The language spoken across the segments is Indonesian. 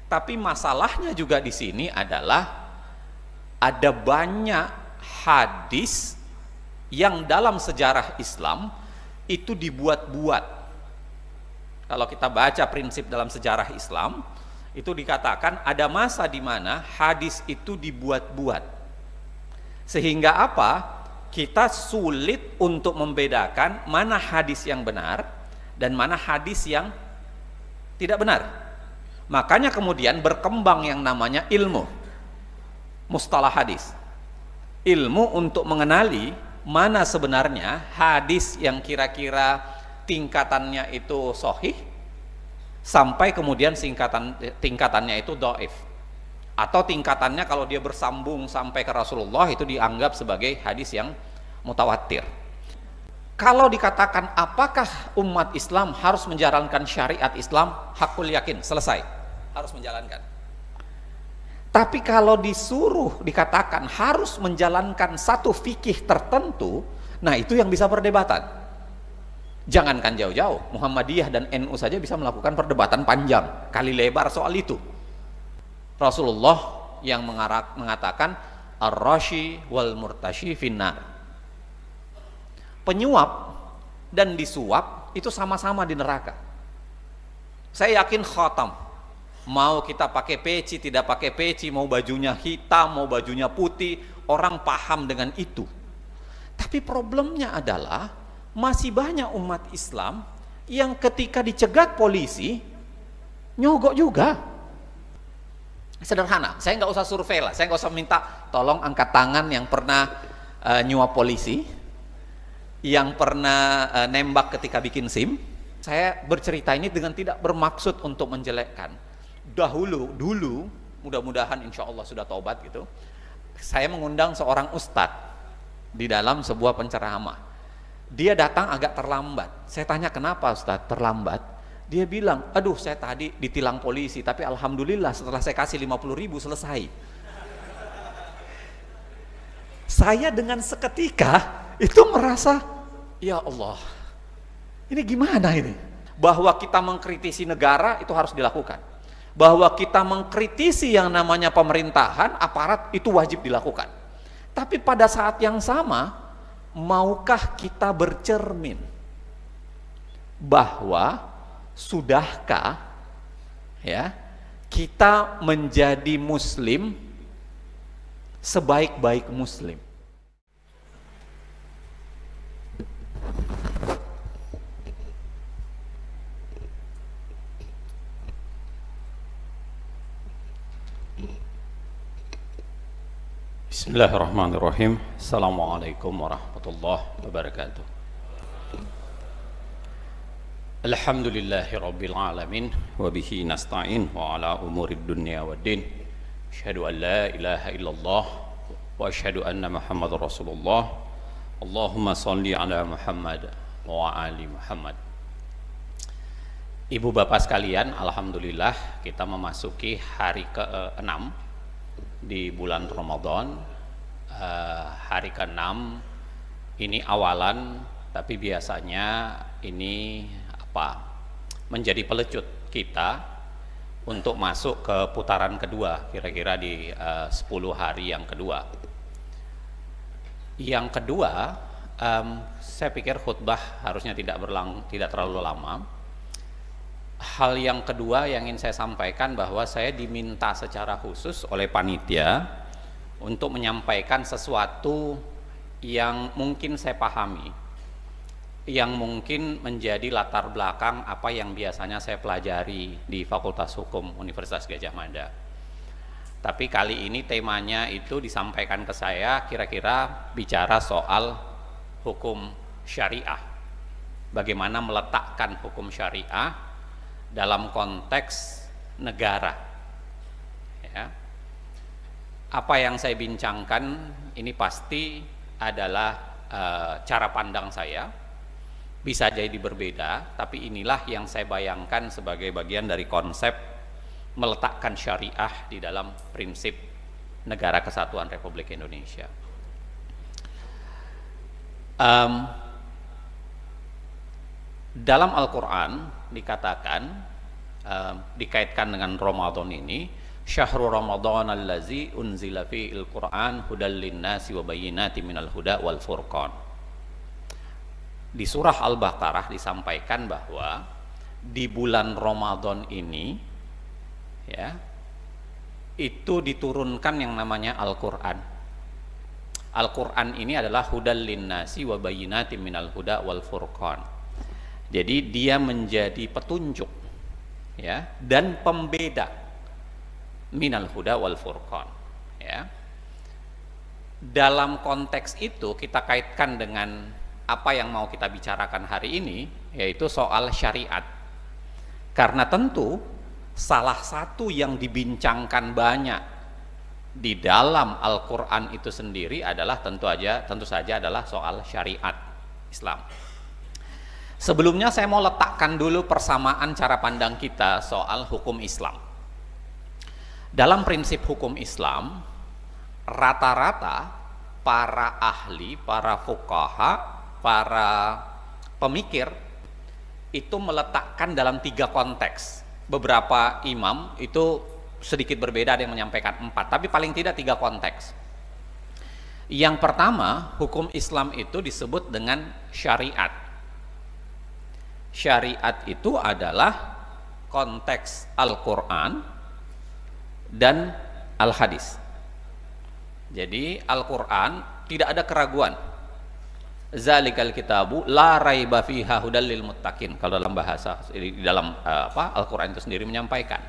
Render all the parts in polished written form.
Tapi masalahnya juga di sini adalah ada banyak hadis yang dalam sejarah Islam itu dibuat-buat. Kalau kita baca prinsip dalam sejarah Islam, itu dikatakan ada masa di mana hadis itu dibuat-buat. Sehingga apa? Kita sulit untuk membedakan mana hadis yang benar dan mana hadis yang tidak benar. Makanya kemudian berkembang yang namanya ilmu mustalah hadis, ilmu untuk mengenali mana sebenarnya hadis yang kira-kira tingkatannya itu sahih sampai kemudian tingkatannya itu dhaif, atau tingkatannya kalau dia bersambung sampai ke Rasulullah itu dianggap sebagai hadis yang mutawatir. Kalau dikatakan apakah umat Islam harus menjalankan syariat Islam, hakul yakin, selesai, harus menjalankan. Tapi kalau disuruh dikatakan harus menjalankan satu fikih tertentu, nah itu yang bisa perdebatan. Jangankan jauh-jauh, Muhammadiyah dan NU saja bisa melakukan perdebatan panjang kali lebar soal itu. Rasulullah yang mengatakan ar-rashi wal murtashi finnar, penyuap dan disuap itu sama-sama di neraka. Saya yakin khatam, mau kita pakai peci tidak pakai peci, mau bajunya hitam mau bajunya putih, orang paham dengan itu. Tapi problemnya adalah masih banyak umat Islam yang ketika dicegat polisi nyogok juga. Sederhana, saya nggak usah survei lah, saya nggak usah minta tolong angkat tangan yang pernah nyuap polisi, yang pernah nembak ketika bikin SIM. Saya bercerita ini dengan tidak bermaksud untuk menjelekkan. Dulu, mudah-mudahan insya Allah sudah taubat gitu, saya mengundang seorang ustadz di dalam sebuah penceramah. Dia datang agak terlambat. Saya tanya, kenapa ustadz terlambat? Dia bilang, aduh saya tadi ditilang polisi, tapi alhamdulillah setelah saya kasih 50.000 selesai. Saya dengan seketika itu merasa, ya Allah, ini gimana ini? Bahwa kita mengkritisi negara itu harus dilakukan, bahwa kita mengkritisi yang namanya pemerintahan, aparat itu wajib dilakukan. Tapi pada saat yang sama, maukah kita bercermin bahwa sudahkah ya kita menjadi muslim sebaik-baik muslim? Bismillahirrahmanirrahim. Assalamualaikum warahmatullahi wabarakatuh. Alhamdulillahi rabbil alamin, wabihi nasta'in wa ala umurid dunya waddin. Asyhadu an la ilaha illallah wa asyhadu anna Muhammadar Rasulullah. Allahumma shalli ala Muhammad wa ali Muhammad. Ibu bapak sekalian, alhamdulillah kita memasuki hari ke-6 di bulan Ramadan. Hari ke-6 ini awalan, tapi biasanya ini menjadi pelecut kita untuk masuk ke putaran kedua, kira-kira di 10 hari yang kedua. Yang kedua, saya pikir khutbah harusnya tidak terlalu lama. Hal yang kedua yang ingin saya sampaikan, bahwa saya diminta secara khusus oleh panitia untuk menyampaikan sesuatu yang mungkin saya pahami, yang mungkin menjadi latar belakang apa yang biasanya saya pelajari di Fakultas Hukum Universitas Gadjah Mada. Tapi kali ini temanya itu disampaikan ke saya, kira-kira bicara soal hukum syariah, bagaimana meletakkan hukum syariah dalam konteks negara ya. Apa yang saya bincangkan ini pasti adalah cara pandang saya, bisa jadi berbeda, tapi inilah yang saya bayangkan sebagai bagian dari konsep meletakkan syariah di dalam prinsip Negara Kesatuan Republik Indonesia. Dalam Al-Quran dikatakan dikaitkan dengan Ramadan ini, syahrul Ramadan allazi unzila fi'il Qur'an hudal linnasi wa bayyinatin minal huda wal furqan. Di surah Al-Baqarah disampaikan bahwa di bulan Ramadan ini ya itu diturunkan yang namanya Al-Qur'an. Al-Qur'an ini adalah hudal linnasi wa bayyinatin minal huda wal furqan. Jadi dia menjadi petunjuk ya dan pembeda minal huda wal furqan ya. Dalam konteks itu kita kaitkan dengan apa yang mau kita bicarakan hari ini, yaitu soal syariat. Karena tentu salah satu yang dibincangkan banyak di dalam Al-Qur'an itu sendiri adalah tentu saja adalah soal syariat Islam. Sebelumnya saya mau letakkan dulu persamaan cara pandang kita soal hukum Islam. Dalam prinsip hukum Islam, rata-rata para ahli, para fuqaha, para pemikir itu meletakkan dalam 3 konteks. Beberapa imam itu sedikit berbeda, ada yang menyampaikan 4, tapi paling tidak 3 konteks. Yang pertama, hukum Islam itu disebut dengan syariat. Syariat itu adalah konteks Al-Qur'an dan Al-Hadis. Jadi Al-Qur'an tidak ada keraguan. Zalikal kitabu la raiba fiha hudal lil muttaqin. Kalau dalam bahasa di dalam Al-Qur'an itu sendiri menyampaikan.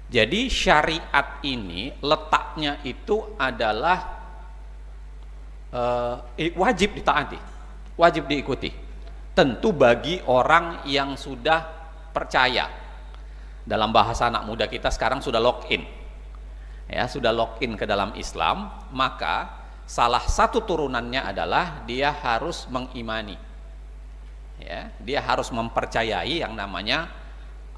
Jadi syariat ini letaknya itu adalah wajib ditaati, wajib diikuti. Tentu bagi orang yang sudah percaya. Dalam bahasa anak muda kita sekarang sudah lock in. Ya, sudah lock in ke dalam Islam, maka salah satu turunannya adalah dia harus mengimani. Ya, dia harus mempercayai yang namanya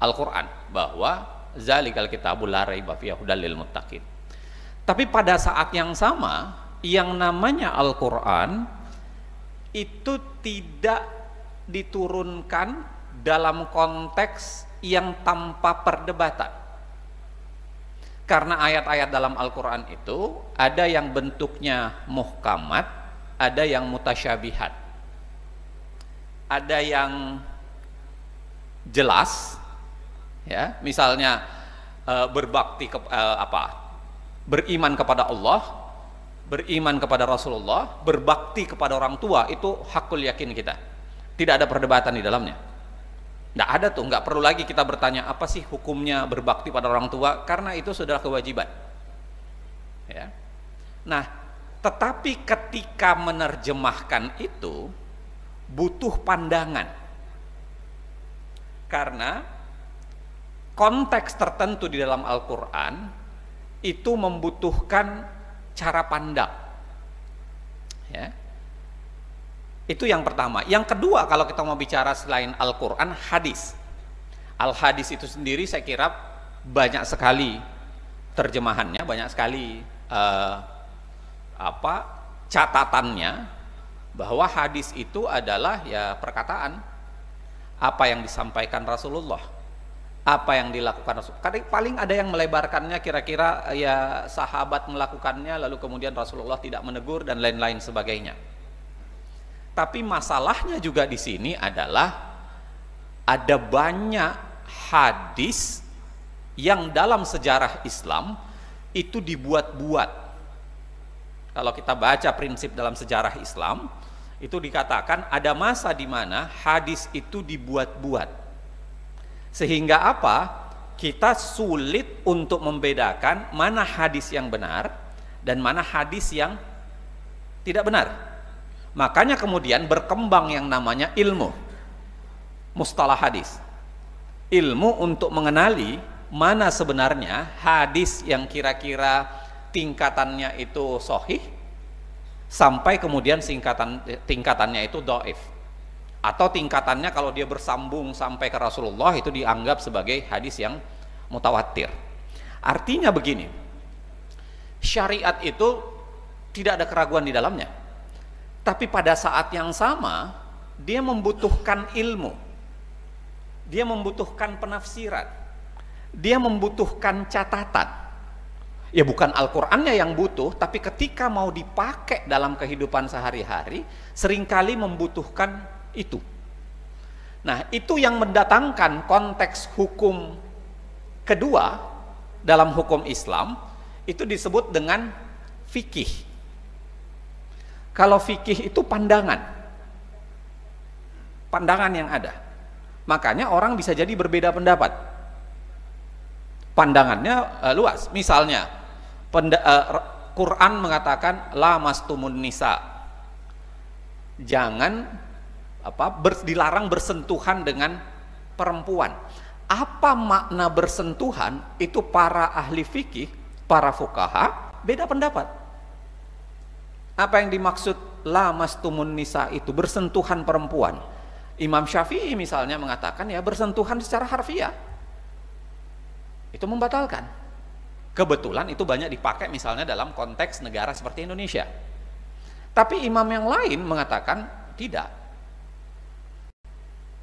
Al-Qur'an, bahwa zalikal kitabul la raiba fihi hudal lil muttaqin. Tapi pada saat yang sama, yang namanya Al-Qur'an itu tidak diturunkan dalam konteks yang tanpa perdebatan. Karena ayat-ayat dalam Al-Qur'an itu ada yang bentuknya muhkamat, ada yang mutasyabihat, ada yang jelas ya, misalnya berbakti beriman kepada Allah, beriman kepada Rasulullah, berbakti kepada orang tua, itu hakul yakin kita. Tidak ada perdebatan di dalamnya. Nggak ada tuh, nggak perlu lagi kita bertanya apa sih hukumnya berbakti pada orang tua, karena itu sudah kewajiban. Ya. Nah, tetapi ketika menerjemahkan itu butuh pandangan, karena konteks tertentu di dalam Al-Qur'an itu membutuhkan cara pandang. Ya. Itu yang pertama. Yang kedua, kalau kita mau bicara selain Al-Qur'an, hadis. Al-Hadis itu sendiri saya kira banyak sekali terjemahannya, banyak sekali catatannya, bahwa hadis itu adalah ya perkataan apa yang disampaikan Rasulullah, apa yang dilakukan Rasul. Kadang paling ada yang melebarkannya, kira-kira ya sahabat melakukannya lalu kemudian Rasulullah tidak menegur dan lain-lain sebagainya. Tapi masalahnya juga di sini adalah ada banyak hadis yang dalam sejarah Islam itu dibuat-buat. Kalau kita baca prinsip dalam sejarah Islam, itu dikatakan ada masa di mana hadis itu dibuat-buat. Sehingga apa? Kita sulit untuk membedakan mana hadis yang benar dan mana hadis yang tidak benar. Makanya kemudian berkembang yang namanya ilmu mustalah hadis, ilmu untuk mengenali mana sebenarnya hadis yang kira-kira tingkatannya itu sahih, sampai kemudian tingkatannya itu dhaif, atau tingkatannya kalau dia bersambung sampai ke Rasulullah itu dianggap sebagai hadis yang mutawatir. Artinya begini, syariat itu tidak ada keraguan di dalamnya. Tapi pada saat yang sama dia membutuhkan ilmu. dia membutuhkan penafsiran, dia membutuhkan catatan. Ya bukan Al-Qur'annya yang butuh, tapi ketika mau dipakai dalam kehidupan sehari-hari, seringkali membutuhkan itu. Nah, itu yang mendatangkan konteks hukum kedua dalam hukum Islam, itu disebut dengan fikih. Kalau fikih itu pandangan yang ada. Makanya orang bisa jadi berbeda pendapat. Pandangannya luas. Misalnya, Quran mengatakan la mastumun nisa. Jangan dilarang bersentuhan dengan perempuan. Apa makna bersentuhan? Itu para ahli fikih, para fuqaha beda pendapat. Apa yang dimaksud la mastumun nisa itu bersentuhan perempuan? Imam Syafi'i misalnya mengatakan ya bersentuhan secara harfiah itu membatalkan. Kebetulan itu banyak dipakai misalnya dalam konteks negara seperti Indonesia. Tapi imam yang lain mengatakan tidak.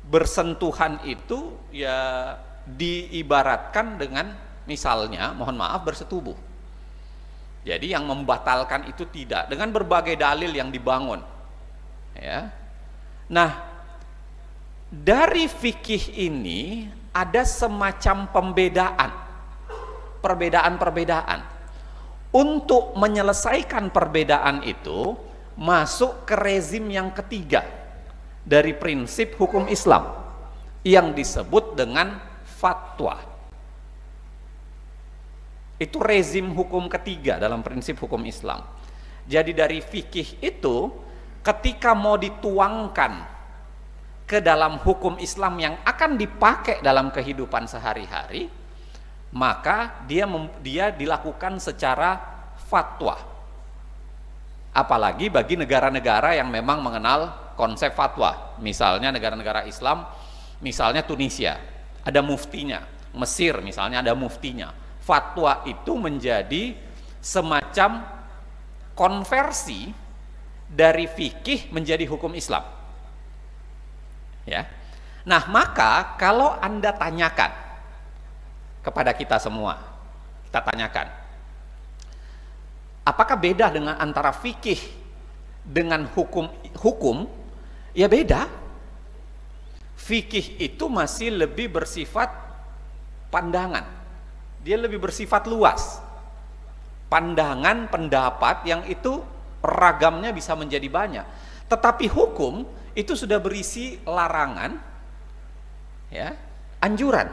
Bersentuhan itu ya diibaratkan dengan misalnya, mohon maaf, bersetubuh. Jadi yang membatalkan itu tidak, dengan berbagai dalil yang dibangun. Ya. Nah, dari fikih ini ada semacam perbedaan. Untuk menyelesaikan perbedaan itu masuk ke rezim yang ketiga dari prinsip hukum Islam yang disebut dengan fatwa. Itu rezim hukum ketiga dalam prinsip hukum Islam. Jadi dari fikih itu ketika mau dituangkan ke dalam hukum Islam yang akan dipakai dalam kehidupan sehari-hari, maka dia dilakukan secara fatwa. Apalagi bagi negara-negara yang memang mengenal konsep fatwa. Misalnya negara-negara Islam, misalnya Tunisia, ada muftinya. Mesir misalnya ada muftinya. Fatwa itu menjadi semacam konversi dari fikih menjadi hukum Islam. Ya. Nah, maka kalau Anda tanyakan kepada kita semua, kita tanyakan, apakah beda dengan antara fikih dengan hukum? Ya beda. Fikih itu masih lebih bersifat pandangan. Dia lebih bersifat luas. Pandangan, pendapat yang itu ragamnya bisa menjadi banyak. Tetapi hukum itu sudah berisi larangan, ya, anjuran.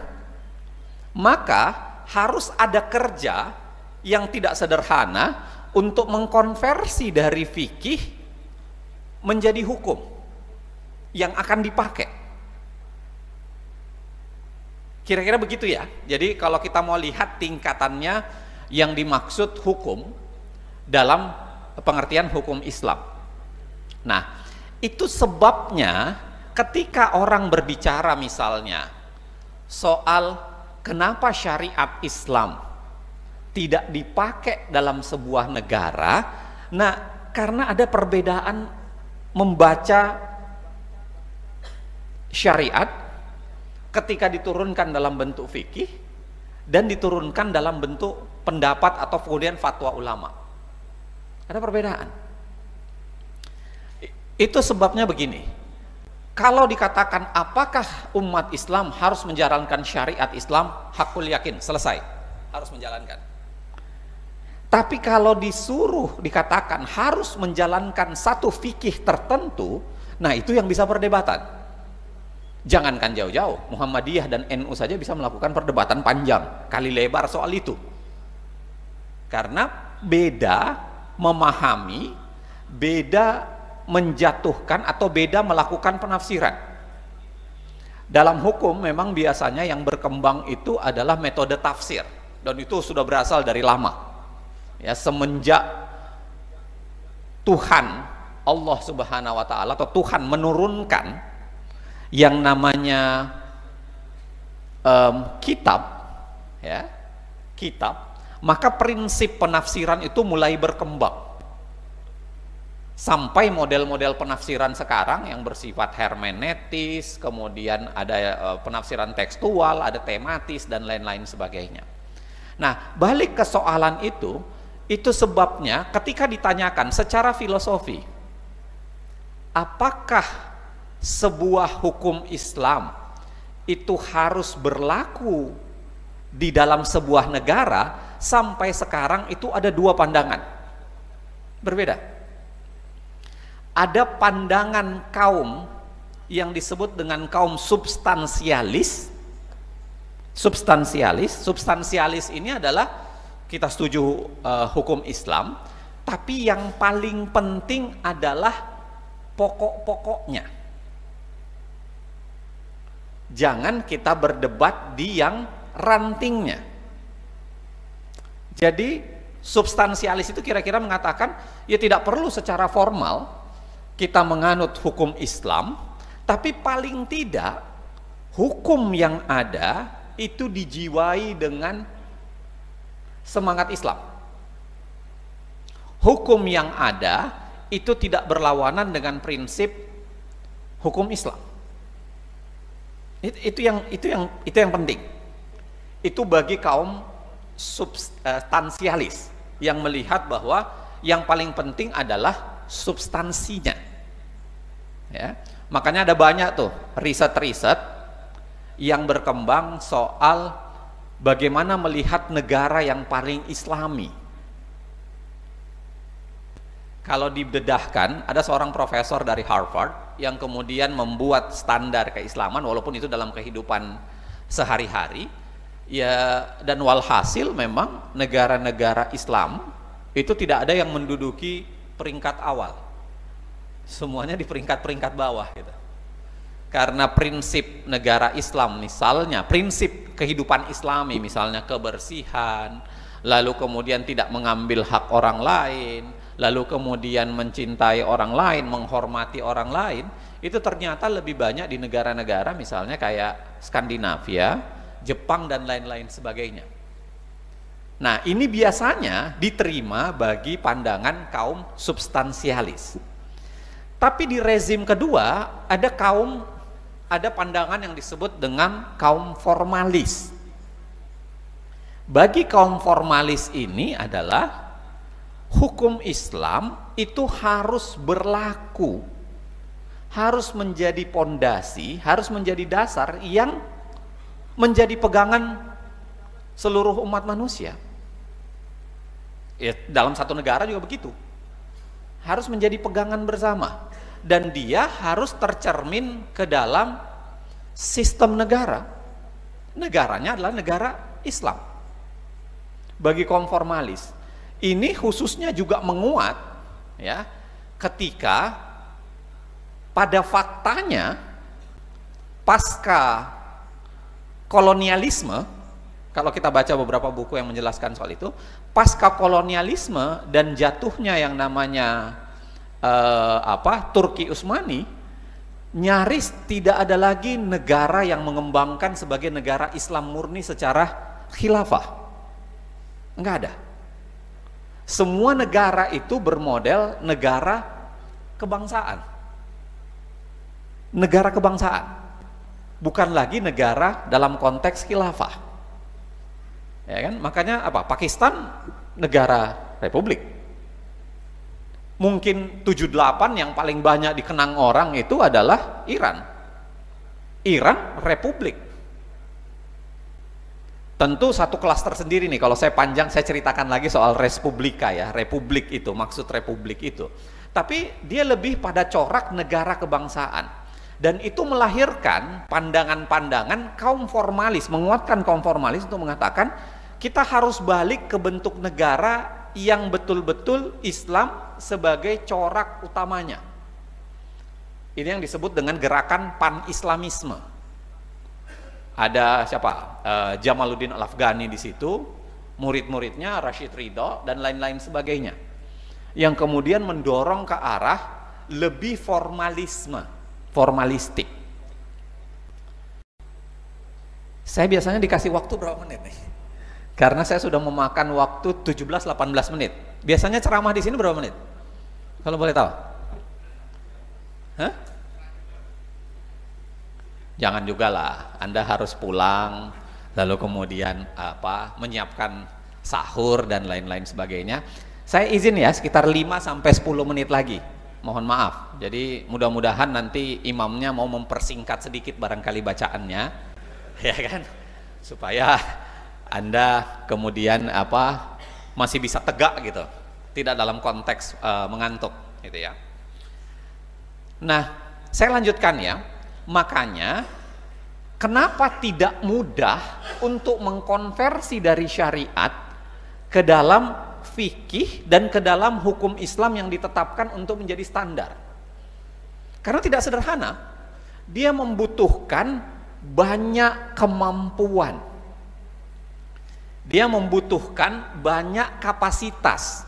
Maka harus ada kerja yang tidak sederhana untuk mengkonversi dari fikih menjadi hukum yang akan dipakai. Kira-kira begitu ya. Jadi kalau kita mau lihat tingkatannya yang dimaksud hukum dalam pengertian hukum Islam. Nah, itu sebabnya ketika orang berbicara misalnya soal kenapa syariat Islam tidak dipakai dalam sebuah negara, nah karena ada perbedaan membaca syariat ketika diturunkan dalam bentuk fikih dan diturunkan dalam bentuk pendapat atau kemudian fatwa ulama. Ada perbedaan. Itu sebabnya begini. Kalau dikatakan apakah umat Islam harus menjalankan syariat Islam, hakul yakin, selesai, harus menjalankan. Tapi kalau disuruh dikatakan harus menjalankan satu fikih tertentu, nah itu yang bisa perdebatan. Jangankan jauh-jauh, Muhammadiyah dan NU saja bisa melakukan perdebatan panjang, kali lebar soal itu. Karena beda memahami, beda menjatuhkan atau beda melakukan penafsiran. Dalam hukum memang biasanya yang berkembang itu adalah metode tafsir, dan itu sudah berasal dari lama. Ya, semenjak Tuhan Allah Subhanahu wa taala atau Tuhan menurunkan yang namanya kitab, ya, kitab, maka prinsip penafsiran itu mulai berkembang. sampai model-model penafsiran sekarang yang bersifat hermeneutis, kemudian ada penafsiran tekstual, ada tematis dan lain-lain sebagainya. Nah, balik ke soalan itu sebabnya ketika ditanyakan secara filosofi, apakah sebuah hukum Islam itu harus berlaku di dalam sebuah negara, sampai sekarang itu ada dua pandangan berbeda. Ada pandangan kaum yang disebut dengan kaum substansialis. Substansialis ini adalah kita setuju hukum Islam, tapi yang paling penting adalah pokok-pokoknya. Jangan kita berdebat di yang rantingnya. Jadi substansialis itu kira-kira mengatakan ya tidak perlu secara formal kita menganut hukum Islam, tapi paling tidak hukum yang ada itu dijiwai dengan semangat Islam. Hukum yang ada itu tidak berlawanan dengan prinsip hukum Islam. Itu yang penting. Itu bagi kaum substansialis yang melihat bahwa yang paling penting adalah substansinya. Ya, makanya ada banyak tuh riset-riset yang berkembang soal bagaimana melihat negara yang paling Islami. Kalau dibedahkan, ada seorang profesor dari Harvard yang kemudian membuat standar keislaman, walaupun itu dalam kehidupan sehari-hari, ya, dan walhasil memang negara-negara Islam itu tidak ada yang menduduki peringkat awal, semuanya di peringkat-peringkat bawah gitu. Karena prinsip negara Islam, misalnya prinsip kehidupan Islami, misalnya kebersihan, lalu kemudian tidak mengambil hak orang lain, lalu kemudian mencintai orang lain, menghormati orang lain, itu ternyata lebih banyak di negara-negara misalnya kayak Skandinavia, Jepang dan lain-lain sebagainya. Nah, ini biasanya diterima bagi pandangan kaum substansialis. Tapi di rezim kedua ada pandangan yang disebut dengan kaum formalis. Bagi kaum formalis ini adalah hukum Islam itu harus berlaku, harus menjadi pondasi, harus menjadi dasar yang menjadi pegangan seluruh umat manusia. Ya, dalam satu negara juga begitu, harus menjadi pegangan bersama, dan dia harus tercermin ke dalam sistem negara. Negaranya adalah negara Islam. Bagi kaum formalis ini khususnya juga menguat, ya, ketika pada faktanya pasca kolonialisme. Kalau kita baca beberapa buku yang menjelaskan soal itu, pasca kolonialisme dan jatuhnya yang namanya Turki Utsmani, nyaris tidak ada lagi negara yang mengembangkan sebagai negara Islam murni secara khilafah. Enggak ada. Semua negara itu bermodel negara kebangsaan. Negara kebangsaan. Bukan lagi negara dalam konteks khilafah. Ya kan? Makanya Pakistan negara republik. Mungkin 78 yang paling banyak dikenang orang itu adalah Iran. Iran republik. Tentu satu kelas tersendiri nih, kalau saya panjang saya ceritakan lagi soal respublika ya, republik itu, maksud republik itu. Tapi dia lebih pada corak negara kebangsaan. Dan itu melahirkan pandangan-pandangan kaum formalis, menguatkan kaum formalis untuk mengatakan kita harus balik ke bentuk negara yang betul-betul Islam sebagai corak utamanya. Ini yang disebut dengan gerakan pan-islamisme. Ada siapa? Jamaluddin Al-Afghani di situ, murid-muridnya Rashid Ridho dan lain-lain sebagainya, yang kemudian mendorong ke arah lebih formalistik. Saya biasanya dikasih waktu berapa menit nih? Karena saya sudah memakan waktu 17-18 menit. Biasanya ceramah di sini berapa menit? Kalau boleh tahu? Hah? Jangan juga lah, Anda harus pulang lalu kemudian menyiapkan sahur dan lain-lain sebagainya. Saya izin ya sekitar 5-10 menit lagi, mohon maaf. Jadi mudah-mudahan nanti imamnya mau mempersingkat sedikit barangkali bacaannya, ya kan, supaya Anda kemudian masih bisa tegak gitu, tidak dalam konteks mengantuk gitu ya. Nah, saya lanjutkan ya. Makanya kenapa tidak mudah untuk mengkonversi dari syariat ke dalam fikih dan ke dalam hukum Islam yang ditetapkan untuk menjadi standar? Karena tidak sederhana. Dia membutuhkan banyak kemampuan. Dia membutuhkan banyak kapasitas.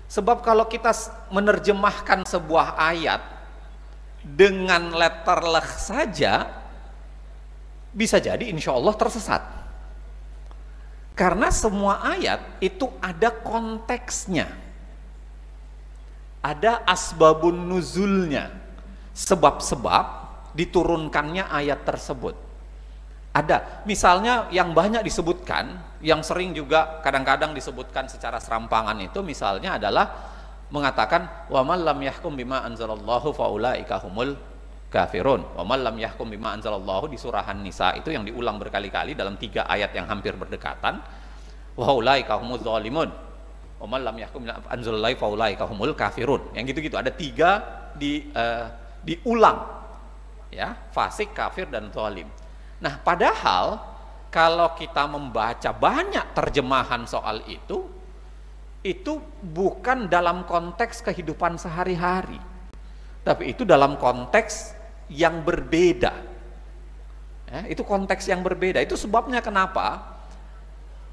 Sebab kalau kita menerjemahkan sebuah ayat dengan letterleh saja, bisa jadi insya Allah tersesat. Karena semua ayat itu ada konteksnya, ada asbabun nuzulnya, sebab-sebab diturunkannya ayat tersebut. Ada, misalnya yang banyak disebutkan, yang sering juga kadang-kadang disebutkan secara serampangan itu misalnya adalah mengatakan wa man lam yahkum bima anzalallahu faulaika humul kafirun. Wa man lam yahkum bima anzalallahu di surah An-Nisa itu yang diulang berkali-kali dalam 3 ayat yang hampir berdekatan. Wa ulaika humuz zalimun. Wa man lam yahkum bima anzalallahu faulaika humul kafirun. Yang gitu-gitu ada 3 diulang. Ya, fasik, kafir dan zalim. Nah, padahal kalau kita membaca banyak terjemahan soal itu bukan dalam konteks kehidupan sehari-hari, tapi itu dalam konteks yang berbeda ya, itu konteks yang berbeda. Itu sebabnya kenapa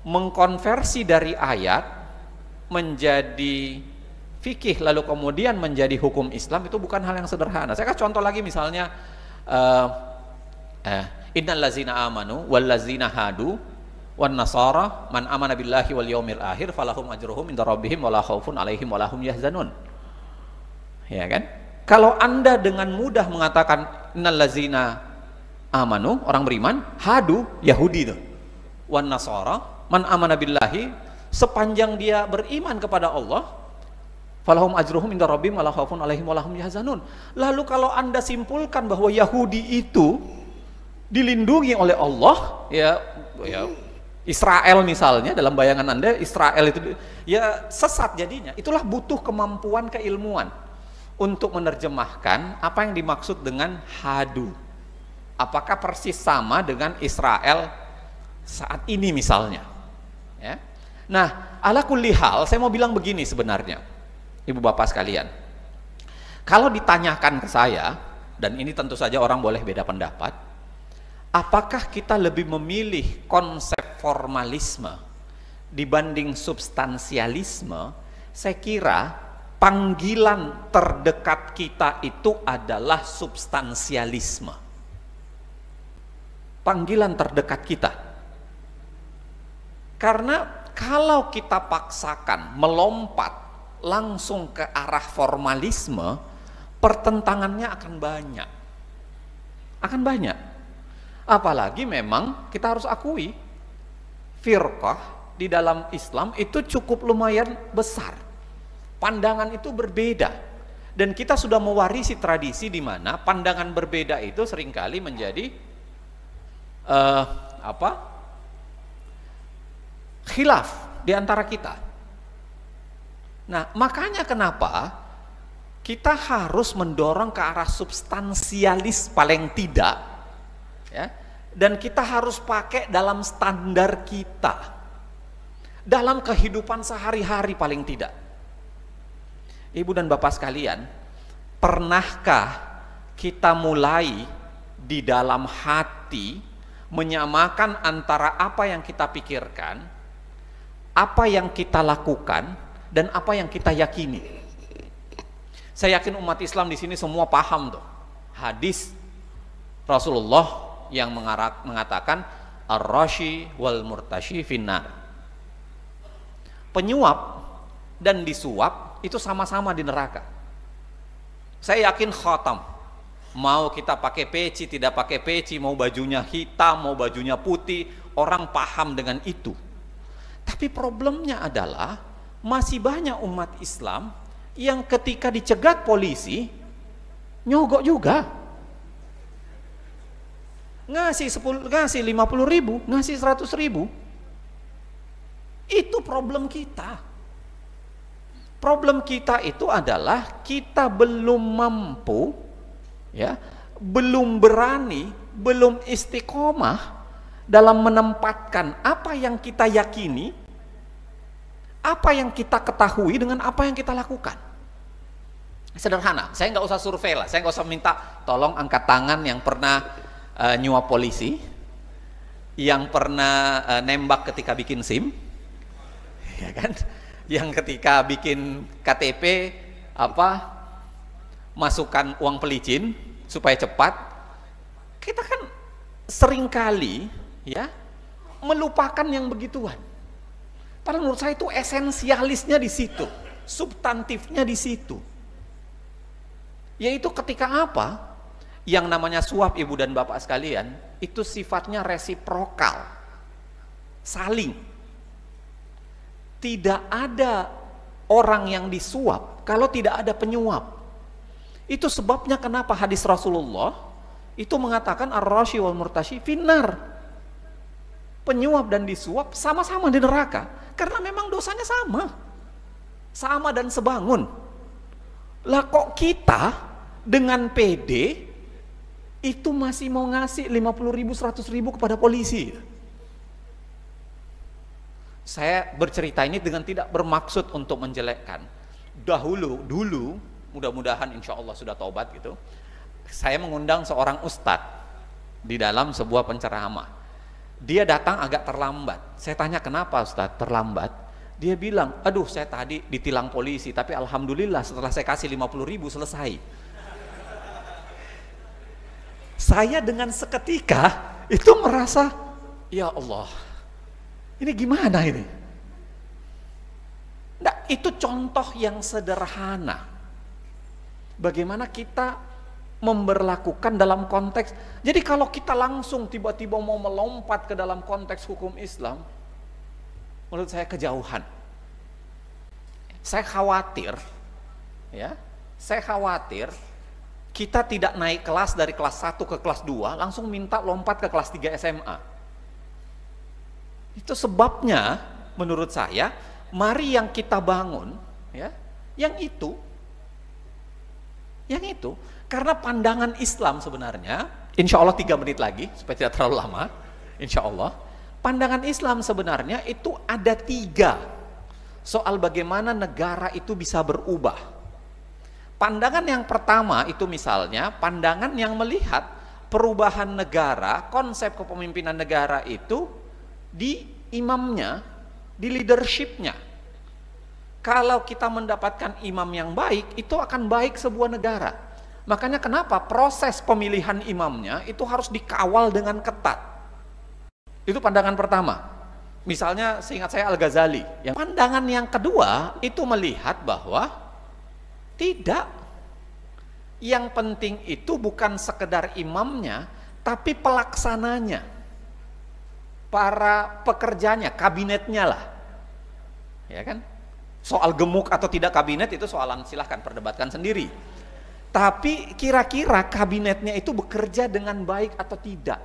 mengkonversi dari ayat menjadi fikih lalu kemudian menjadi hukum Islam itu bukan hal yang sederhana. Saya kasih contoh lagi, misalnya innal ladzina amanu wal ladzina hadu wan nasara man amana billahi wal yaumil akhir falahum ajruhum inda rabbihim wala khaufun alaihim wala hum yahzanun. Ya kan? Kalau Anda dengan mudah mengatakan innal ladzina amanu, orang beriman, hadu, Yahudi itu, wan nasara man amana billahi, sepanjang dia beriman kepada Allah, falahum ajruhum inda rabbihim wala khaufun alaihim wala hum yahzanun. Lalu kalau Anda simpulkan bahwa Yahudi itu dilindungi oleh Allah, ya Israel misalnya, dalam bayangan Anda Israel itu ya sesat jadinya. Itulah butuh kemampuan keilmuan untuk menerjemahkan apa yang dimaksud dengan hadu. Apakah persis sama dengan Israel saat ini misalnya ya? Nah, ala kulli hal saya mau bilang begini sebenarnya, ibu bapak sekalian, kalau ditanyakan ke saya, dan ini tentu saja orang boleh beda pendapat, apakah kita lebih memilih konsep formalisme dibanding substansialisme? Saya kira panggilan terdekat kita itu adalah substansialisme. Panggilan terdekat kita. Karena kalau kita paksakan melompat langsung ke arah formalisme, pertentangannya akan banyak. Akan banyak. Apalagi memang kita harus akui firqah di dalam Islam itu cukup lumayan besar. Pandangan itu berbeda, dan kita sudah mewarisi tradisi di mana pandangan berbeda itu seringkali menjadi khilaf di antara kita. Nah, makanya kenapa kita harus mendorong ke arah substansialis paling tidak ya, dan kita harus pakai dalam standar kita dalam kehidupan sehari-hari paling tidak. Ibu dan bapak sekalian, pernahkah kita mulai di dalam hati menyamakan antara apa yang kita pikirkan, apa yang kita lakukan, dan apa yang kita yakini? Saya yakin umat Islam di sini semua paham tuh hadis Rasulullah yang mengatakan ar-rashi wal murtashi finnar. Penyuap dan disuap itu sama-sama di neraka. Saya yakin khatam. Mau kita pakai peci, tidak pakai peci, mau bajunya hitam, mau bajunya putih, orang paham dengan itu. Tapi problemnya adalah masih banyak umat Islam yang ketika dicegat polisi nyogok juga. Ngasih 50 ribu, ngasih 100 ribu. Itu problem kita. Problem kita itu adalah kita belum mampu, ya, belum berani, belum istiqomah dalam menempatkan apa yang kita yakini, apa yang kita ketahui dengan apa yang kita lakukan. Sederhana, saya nggak usah survei lah, saya nggak usah minta tolong angkat tangan yang pernah nyuap polisi, yang pernah nembak ketika bikin SIM, ya kan, yang ketika bikin KTP masukkan uang pelicin supaya cepat. Kita kan seringkali ya melupakan yang begituan. Padahal menurut saya itu esensialisnya di situ, substantifnya di situ. Yaitu ketika yang namanya suap, ibu dan bapak sekalian, itu sifatnya resiprokal, saling. Tidak ada orang yang disuap kalau tidak ada penyuap. Itu sebabnya kenapa hadis Rasulullah itu mengatakan ar-rashi wal murtashi finnar. Penyuap dan disuap sama-sama di neraka, karena memang dosanya sama dan sebangun. Lah kok kita dengan PD itu masih mau ngasih 50 ribu, 100 ribu kepada polisi? Saya bercerita ini dengan tidak bermaksud untuk menjelekkan. Dulu, mudah-mudahan insya Allah sudah taubat gitu, saya mengundang seorang ustadz di dalam sebuah penceramah. Dia datang agak terlambat. Saya tanya, kenapa ustadz terlambat? Dia bilang, aduh saya tadi ditilang polisi, tapi alhamdulillah setelah saya kasih 50 ribu selesai. Saya dengan seketika itu merasa, ya Allah, ini gimana ini? Nah, itu contoh yang sederhana. Bagaimana kita memberlakukan dalam konteks. Jadi kalau kita langsung tiba-tiba mau melompat ke dalam konteks hukum Islam, menurut saya kejauhan. Saya khawatir, ya, kita tidak naik kelas dari kelas 1 ke kelas 2, langsung minta lompat ke kelas 3 SMA. Itu sebabnya menurut saya, mari yang kita bangun, ya, yang itu, karena pandangan Islam sebenarnya, insya Allah 3 menit lagi, supaya tidak terlalu lama, insya Allah, pandangan Islam sebenarnya itu ada 3, soal bagaimana negara itu bisa berubah. Pandangan yang pertama itu misalnya pandangan yang melihat perubahan negara, konsep kepemimpinan negara itu di imamnya, di leadershipnya. Kalau kita mendapatkan imam yang baik, itu akan baik sebuah negara. Makanya kenapa proses pemilihan imamnya itu harus dikawal dengan ketat. Itu pandangan pertama. Misalnya seingat saya Al-Ghazali. Pandangan yang kedua itu melihat bahwa tidak. Yang penting itu bukan sekedar imamnya, tapi pelaksananya. Para pekerjanya, kabinetnya lah. Ya kan? Soal gemuk atau tidak kabinet itu soalan, silahkan perdebatkan sendiri. Tapi kira-kira kabinetnya itu bekerja dengan baik atau tidak.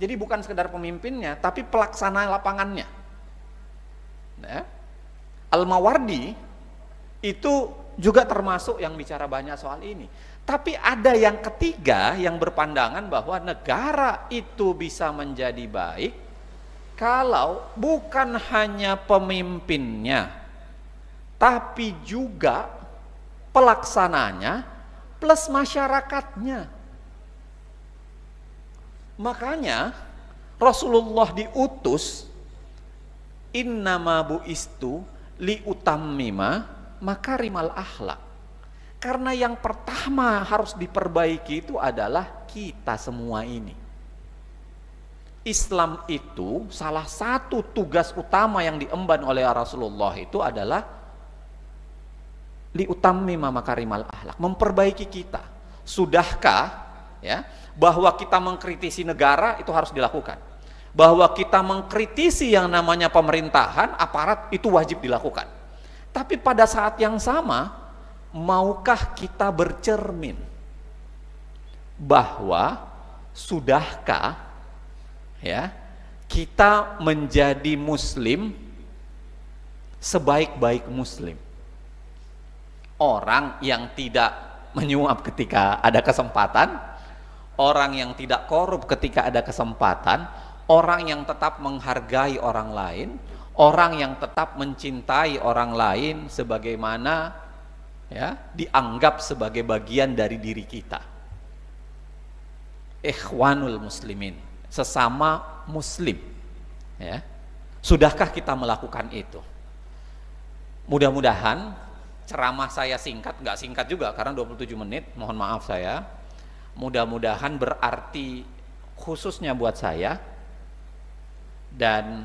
Jadi bukan sekedar pemimpinnya, tapi pelaksana lapangannya. Nah, Al-Mawardi itu juga termasuk yang bicara banyak soal ini. Tapi ada yang ketiga yang berpandangan bahwa negara itu bisa menjadi baik kalau bukan hanya pemimpinnya, tapi juga pelaksananya plus masyarakatnya. Makanya Rasulullah diutus, innama bu'istu liutammima makarimal akhlak. Karena yang pertama harus diperbaiki itu adalah kita semua ini. Islam itu salah satu tugas utama yang diemban oleh Rasulullah itu adalah liutammima makarimal akhlak, memperbaiki kita. Sudahkah ya bahwa kita mengkritisi negara itu harus dilakukan, bahwa kita mengkritisi yang namanya pemerintahan, aparat itu wajib dilakukan. Tapi pada saat yang sama, maukah kita bercermin bahwa sudahkah ya kita menjadi muslim sebaik-baik muslim, orang yang tidak menyuap ketika ada kesempatan, orang yang tidak korup ketika ada kesempatan, orang yang tetap menghargai orang lain, orang yang tetap mencintai orang lain sebagaimana ya dianggap sebagai bagian dari diri kita. Ikhwanul muslimin, sesama muslim ya. Sudahkah kita melakukan itu? Mudah-mudahan ceramah saya singkat, nggak singkat juga karena 27 menit, mohon maaf saya. Mudah-mudahan berarti khususnya buat saya dan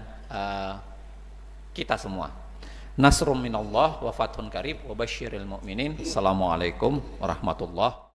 kita semua. Nasrum minallah wa fathun qarib wa basyiril mu'minin. Assalamualaikum warahmatullahi